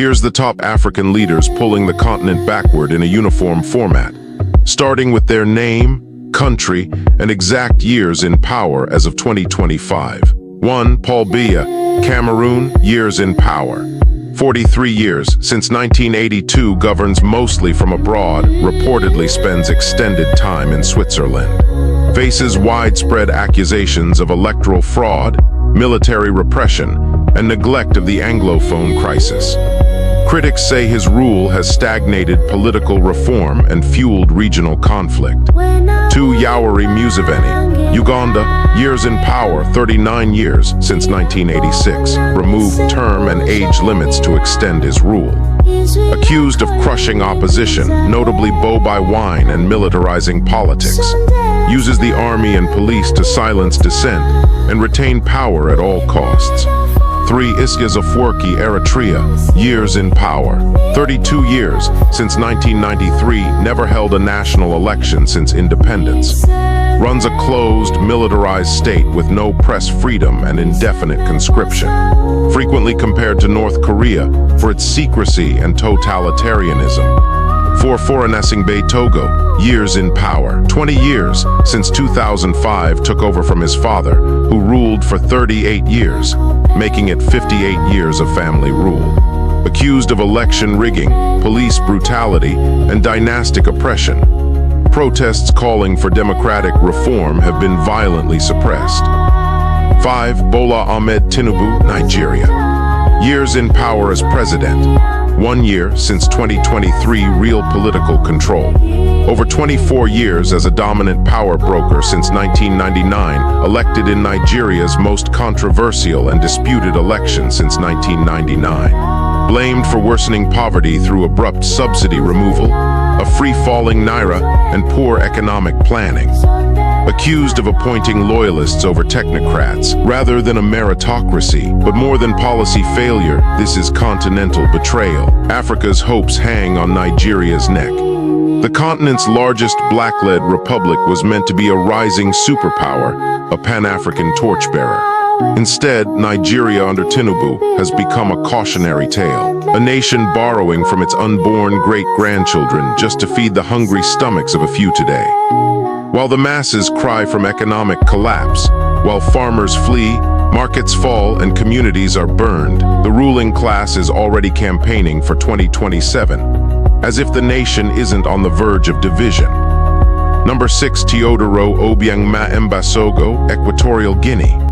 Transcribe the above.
Here's the top African leaders pulling the continent backward in a uniform format, starting with their name, country, and exact years in power as of 2025. 1. Paul Biya, Cameroon, years in power. 43 years, since 1982, governs mostly from abroad, reportedly spends extended time in Switzerland. Faces widespread accusations of electoral fraud, military repression, and neglect of the Anglophone crisis. Critics say his rule has stagnated political reform and fueled regional conflict. 2. Yoweri Museveni, Uganda, years in power, 39 years since 1986, removed term and age limits to extend his rule. Accused of crushing opposition, notably Bobi Wine, and militarizing politics, uses the army and police to silence dissent and retain power at all costs. 3. Isaias Afwerki, Eritrea, years in power. 32 years, since 1993, never held a national election since independence. Runs a closed, militarized state with no press freedom and indefinite conscription. Frequently compared to North Korea for its secrecy and totalitarianism. 4. Faure Togo, years in power. 20 years, since 2005, took over from his father, who ruled for 38 years, making it 58 years of family rule. Accused of election rigging, police brutality, and dynastic oppression. Protests calling for democratic reform have been violently suppressed. 5. Bola Ahmed Tinubu, Nigeria. Years in power as president. 1 year since 2023, real political control. Over 24 years as a dominant power broker since 1999, elected in Nigeria's most controversial and disputed election since 1999. Blamed for worsening poverty through abrupt subsidy removal, a free-falling naira, and poor economic planning. Accused of appointing loyalists over technocrats, rather than a meritocracy, but more than policy failure, this is continental betrayal. Africa's hopes hang on Nigeria's neck. The continent's largest black-led republic was meant to be a rising superpower, a Pan-African torchbearer. Instead, Nigeria under Tinubu has become a cautionary tale, a nation borrowing from its unborn great-grandchildren just to feed the hungry stomachs of a few today. While the masses cry from economic collapse, while farmers flee, markets fall, and communities are burned, the ruling class is already campaigning for 2027, as if the nation isn't on the verge of division. Number 6. Teodoro Obiang Mbasogo, Equatorial Guinea.